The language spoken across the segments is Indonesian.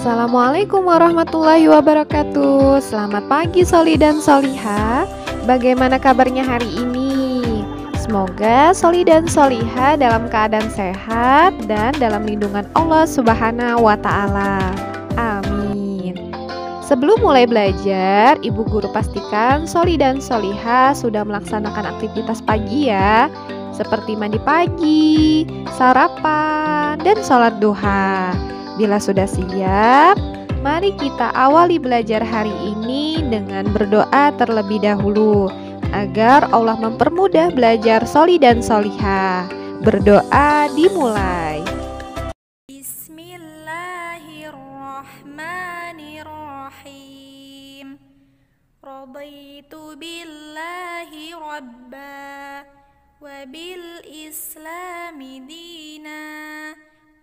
Assalamualaikum warahmatullahi wabarakatuh. Selamat pagi Soli dan Soliha. Bagaimana kabarnya hari ini? Semoga Soli dan Soliha dalam keadaan sehat dan dalam lindungan Allah Subhanahu wa Ta'ala. Amin. Sebelum mulai belajar, Ibu Guru pastikan Soli dan Soliha sudah melaksanakan aktivitas pagi ya, seperti mandi pagi, sarapan, dan sholat duha. Bila sudah siap, mari kita awali belajar hari ini dengan berdoa terlebih dahulu agar Allah mempermudah belajar Soli dan Soliha. Berdoa dimulai. Bismillahirrahmanirrahim. Raditu billahi rabba wa bil islami dina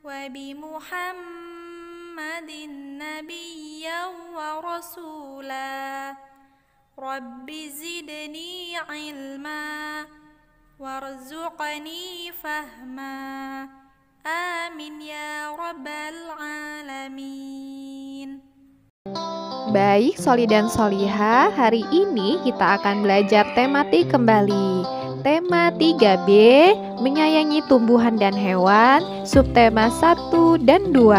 wa bi Muhammadin nabiyyan wa rasula. Rabbi zidni ilma warzuqni fahma. Amin ya rabbal alamin. Baik Soli dan Soliha, hari ini kita akan belajar tematik kembali. Tema 3B, menyayangi tumbuhan dan hewan, subtema 1 dan 2.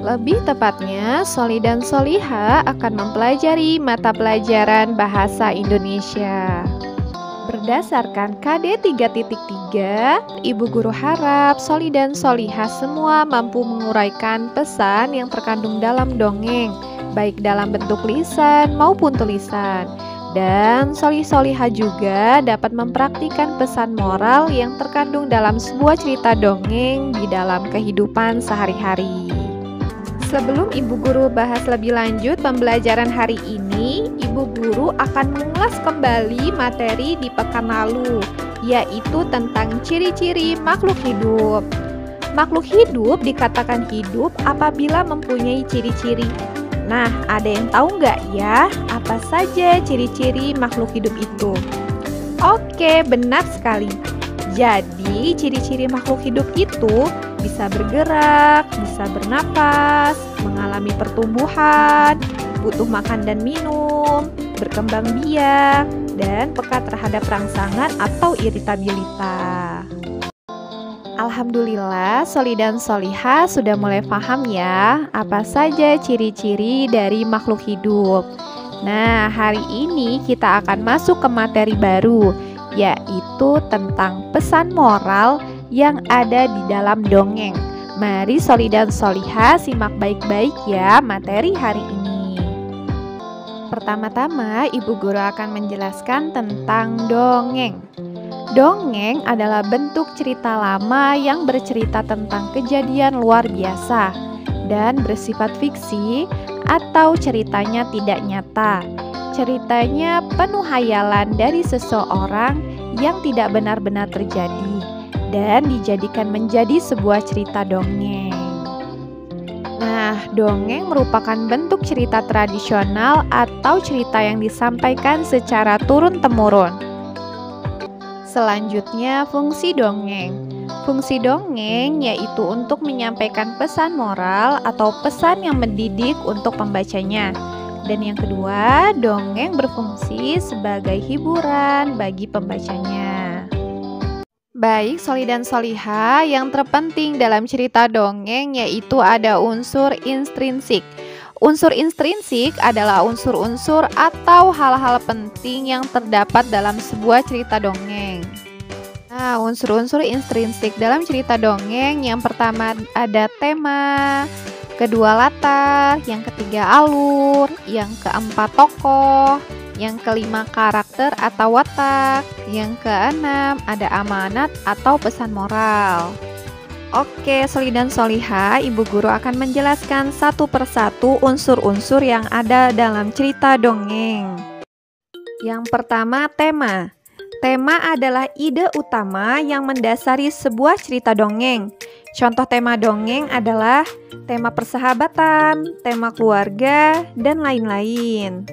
Lebih tepatnya, Soli dan Soliha akan mempelajari mata pelajaran Bahasa Indonesia. Berdasarkan KD 3.3, Ibu Guru harap Soli dan Soliha semua mampu menguraikan pesan yang terkandung dalam dongeng, baik dalam bentuk lisan maupun tulisan. Dan Soliha juga dapat mempraktikkan pesan moral yang terkandung dalam sebuah cerita dongeng di dalam kehidupan sehari-hari. Sebelum Ibu Guru bahas lebih lanjut pembelajaran hari ini, Ibu Guru akan mengulas kembali materi di pekan lalu, yaitu tentang ciri-ciri makhluk hidup. Makhluk hidup dikatakan hidup apabila mempunyai ciri-ciri. Nah, ada yang tahu nggak ya apa saja ciri-ciri makhluk hidup itu? Oke, benar sekali. Jadi, ciri-ciri makhluk hidup itu bisa bergerak, bisa bernapas, mengalami pertumbuhan, butuh makan dan minum, berkembang biak, dan peka terhadap rangsangan atau iritabilitas. Alhamdulillah, Soli dan Soliha sudah mulai paham ya apa saja ciri-ciri dari makhluk hidup. Nah, hari ini kita akan masuk ke materi baru, yaitu tentang pesan moral yang ada di dalam dongeng. Mari Soli dan Soliha simak baik-baik ya materi hari ini. Pertama-tama, Ibu Guru akan menjelaskan tentang dongeng. Dongeng adalah bentuk cerita lama yang bercerita tentang kejadian luar biasa dan bersifat fiksi atau ceritanya tidak nyata. Ceritanya penuh hayalan dari seseorang yang tidak benar-benar terjadi dan dijadikan menjadi sebuah cerita dongeng. Nah, dongeng merupakan bentuk cerita tradisional atau cerita yang disampaikan secara turun-temurun. Selanjutnya, fungsi dongeng. Fungsi dongeng yaitu untuk menyampaikan pesan moral atau pesan yang mendidik untuk pembacanya. Dan yang kedua, dongeng berfungsi sebagai hiburan bagi pembacanya. Baik, Soli dan Soliha, yang terpenting dalam cerita dongeng yaitu ada unsur intrinsik. Unsur intrinsik adalah unsur-unsur atau hal-hal penting yang terdapat dalam sebuah cerita dongeng. Nah, unsur-unsur intrinsik dalam cerita dongeng yang pertama ada tema, kedua latar, yang ketiga alur, yang keempat tokoh, yang kelima karakter atau watak, yang keenam ada amanat atau pesan moral. Oke, Soli dan Soliha, Ibu Guru akan menjelaskan satu persatu unsur-unsur yang ada dalam cerita dongeng. Yang pertama, tema. Tema adalah ide utama yang mendasari sebuah cerita dongeng. Contoh tema dongeng adalah tema persahabatan, tema keluarga, dan lain-lain.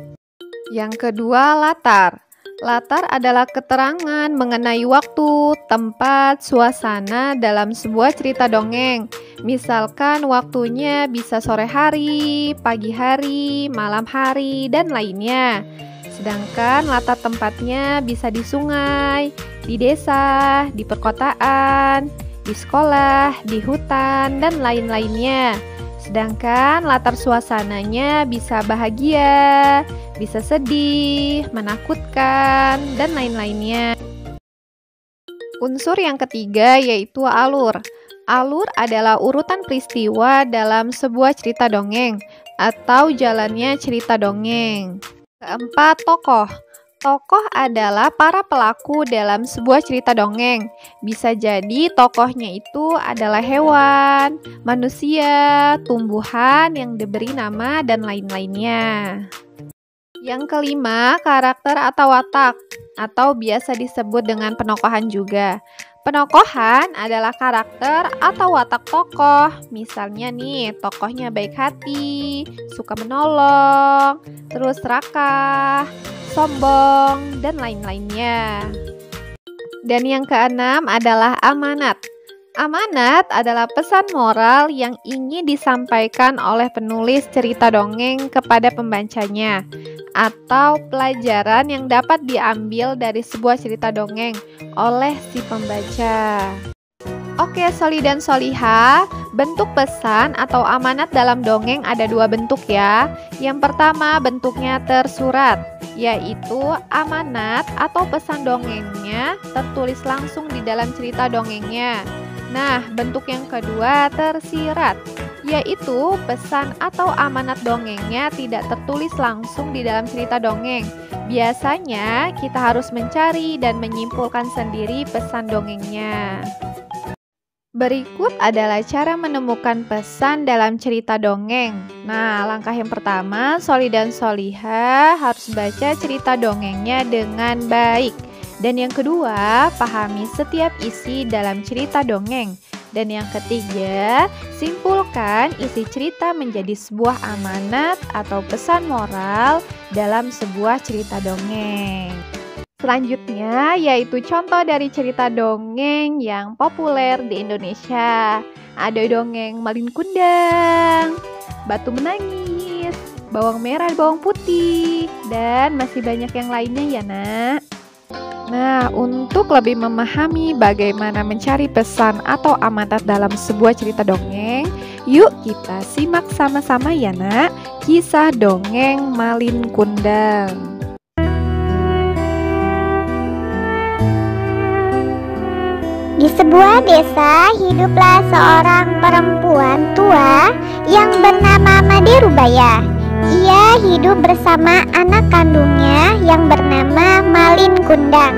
Yang kedua, latar. Latar adalah keterangan mengenai waktu, tempat, suasana dalam sebuah cerita dongeng. Misalkan waktunya bisa sore hari, pagi hari, malam hari, dan lainnya. Sedangkan latar tempatnya bisa di sungai, di desa, di perkotaan, di sekolah, di hutan, dan lain-lainnya. Sedangkan latar suasananya bisa bahagia, bisa sedih, menakutkan, dan lain-lainnya. Unsur yang ketiga yaitu alur. Alur adalah urutan peristiwa dalam sebuah cerita dongeng atau jalannya cerita dongeng. Keempat, tokoh. Tokoh adalah para pelaku dalam sebuah cerita dongeng. Bisa jadi tokohnya itu adalah hewan, manusia, tumbuhan yang diberi nama, dan lain-lainnya. Yang kelima, karakter atau watak, atau biasa disebut dengan penokohan juga. Penokohan adalah karakter atau watak tokoh. Misalnya nih, tokohnya baik hati, suka menolong, terus serakah, sombong, dan lain-lainnya. Dan yang keenam adalah amanat. Amanat adalah pesan moral yang ingin disampaikan oleh penulis cerita dongeng kepada pembacanya, atau pelajaran yang dapat diambil dari sebuah cerita dongeng oleh si pembaca. Oke, Soli dan Soliha, bentuk pesan atau amanat dalam dongeng ada dua bentuk ya. Yang pertama bentuknya tersurat, yaitu amanat atau pesan dongengnya tertulis langsung di dalam cerita dongengnya. Nah, bentuk yang kedua tersirat, yaitu pesan atau amanat dongengnya tidak tertulis langsung di dalam cerita dongeng. Biasanya kita harus mencari dan menyimpulkan sendiri pesan dongengnya. Berikut adalah cara menemukan pesan dalam cerita dongeng. Nah, langkah yang pertama, Soli dan Soliha harus baca cerita dongengnya dengan baik. Dan yang kedua, pahami setiap isi dalam cerita dongeng. Dan yang ketiga, simpulkan isi cerita menjadi sebuah amanat atau pesan moral dalam sebuah cerita dongeng. Selanjutnya yaitu contoh dari cerita dongeng yang populer di Indonesia. Ada dongeng Malin Kundang, Batu Menangis, Bawang Merah, Bawang Putih, dan masih banyak yang lainnya ya nak. Nah, untuk lebih memahami bagaimana mencari pesan atau amanat dalam sebuah cerita dongeng, yuk kita simak sama-sama ya nak, kisah dongeng Malin Kundang. Di sebuah desa hiduplah seorang perempuan tua yang bernama Made Rubaya. Ia hidup bersama anak kandungnya yang bernama Malin Kundang.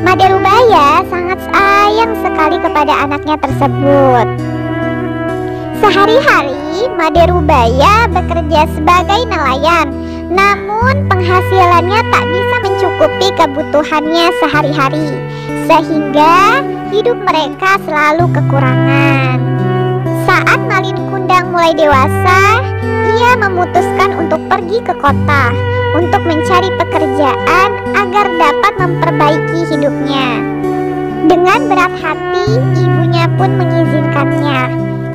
Made Rubaya sangat sayang sekali kepada anaknya tersebut. Sehari-hari Made Rubaya bekerja sebagai nelayan, namun penghasilannya tak bisa mencukupi kebutuhannya sehari-hari, sehingga hidup mereka selalu kekurangan. Saat Malin Kundang mulai dewasa, ia memutuskan untuk pergi ke kota untuk mencari pekerjaan agar dapat memperbaiki hidupnya. Dengan berat hati, ibunya pun mengizinkannya.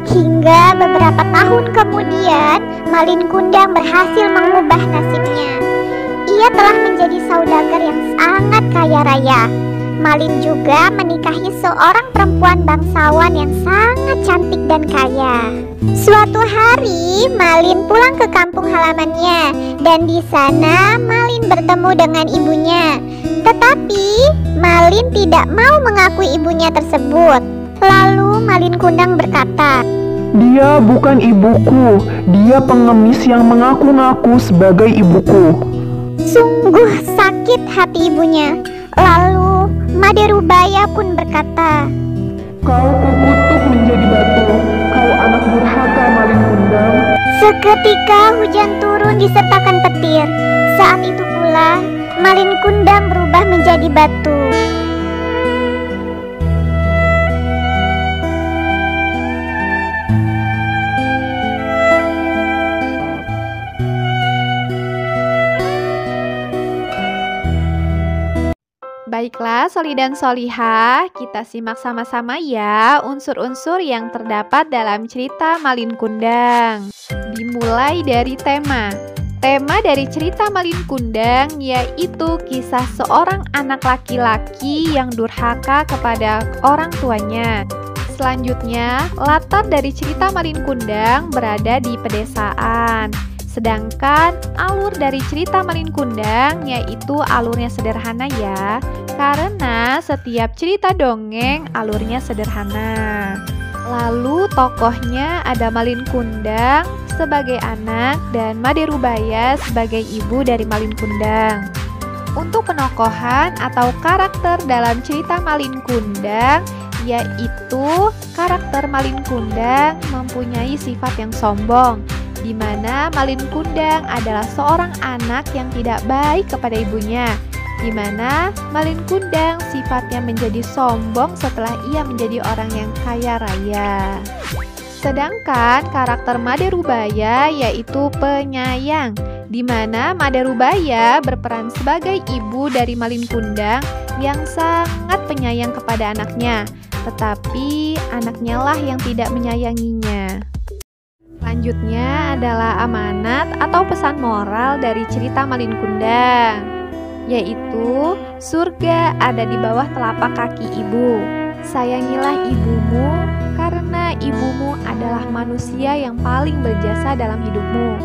Hingga beberapa tahun kemudian, Malin Kundang berhasil mengubah nasibnya. Ia telah menjadi saudagar yang sangat kaya raya. Malin juga menikahi seorang perempuan bangsawan yang sangat cantik dan kaya. Suatu hari, Malin pulang ke kampung halamannya, dan di sana Malin bertemu dengan ibunya. Tetapi Malin tidak mau mengakui ibunya tersebut. Lalu Malin Kundang berkata, "Dia bukan ibuku, dia pengemis yang mengaku-ngaku sebagai ibuku." Sungguh sakit hati ibunya. Lalu Made Rubaya pun berkata, "Kau kukutuk menjadi batu, kau anak durhaka Malin Kundang." Seketika hujan turun disertakan petir. Saat itu pula Malin Kundang berubah menjadi batu. Baiklah, Soli dan Solihah, kita simak sama-sama ya unsur-unsur yang terdapat dalam cerita Malin Kundang. Dimulai dari tema. Tema dari cerita Malin Kundang yaitu kisah seorang anak laki-laki yang durhaka kepada orang tuanya. Selanjutnya, latar dari cerita Malin Kundang berada di pedesaan. Sedangkan alur dari cerita Malin Kundang yaitu alurnya sederhana ya, karena setiap cerita dongeng alurnya sederhana. Lalu tokohnya ada Malin Kundang sebagai anak dan Made Rubaya sebagai ibu dari Malin Kundang. Untuk penokohan atau karakter dalam cerita Malin Kundang yaitu karakter Malin Kundang mempunyai sifat yang sombong, di mana Malin Kundang adalah seorang anak yang tidak baik kepada ibunya, di mana Malin Kundang sifatnya menjadi sombong setelah ia menjadi orang yang kaya raya. Sedangkan karakter Made Rubaya yaitu penyayang, di mana Made Rubaya berperan sebagai ibu dari Malin Kundang yang sangat penyayang kepada anaknya, tetapi anaknya lah yang tidak menyayanginya. Selanjutnya adalah amanat atau pesan moral dari cerita Malin Kundang, yaitu surga ada di bawah telapak kaki ibu. Sayangilah ibumu karena ibumu adalah manusia yang paling berjasa dalam hidupmu.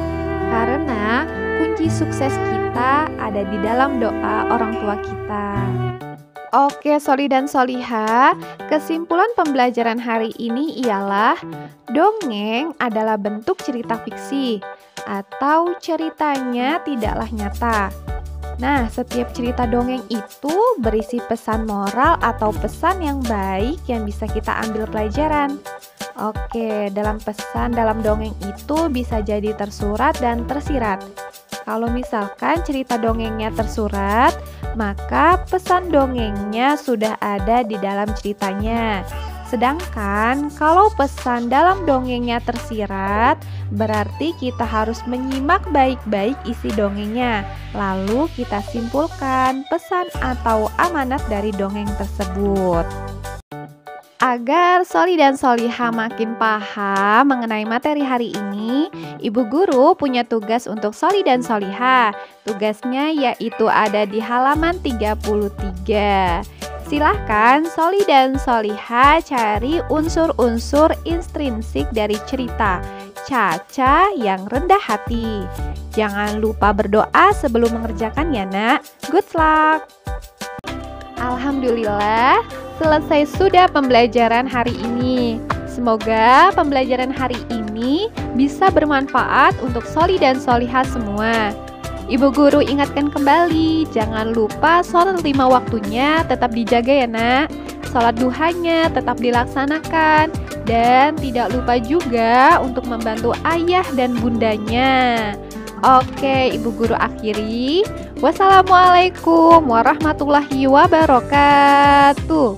Karena kunci sukses kita ada di dalam doa orang tua kita. Oke, Soli dan Solihah, kesimpulan pembelajaran hari ini ialah dongeng adalah bentuk cerita fiksi atau ceritanya tidaklah nyata. Nah, setiap cerita dongeng itu berisi pesan moral atau pesan yang baik yang bisa kita ambil pelajaran. Oke, dalam pesan dalam dongeng itu bisa jadi tersurat dan tersirat. Kalau misalkan cerita dongengnya tersurat, maka pesan dongengnya sudah ada di dalam ceritanya. Sedangkan kalau pesan dalam dongengnya tersirat, berarti kita harus menyimak baik-baik isi dongengnya. Lalu kita simpulkan pesan atau amanat dari dongeng tersebut. Agar Soli dan Solihah makin paham mengenai materi hari ini, Ibu Guru punya tugas untuk Soli dan Solihah. Tugasnya yaitu ada di halaman 33. Silahkan Soli dan Solihah cari unsur-unsur intrinsik dari cerita Caca yang rendah hati. Jangan lupa berdoa sebelum mengerjakan ya nak. Good luck! Alhamdulillah, selesai sudah pembelajaran hari ini. Semoga pembelajaran hari ini bisa bermanfaat untuk Soli dan Solihah semua. Ibu Guru ingatkan kembali, jangan lupa sholat 5 waktunya tetap dijaga ya nak. Sholat duhanya tetap dilaksanakan. Dan tidak lupa juga untuk membantu ayah dan bundanya. Oke, Ibu Guru akhiri. Wassalamualaikum warahmatullahi wabarakatuh.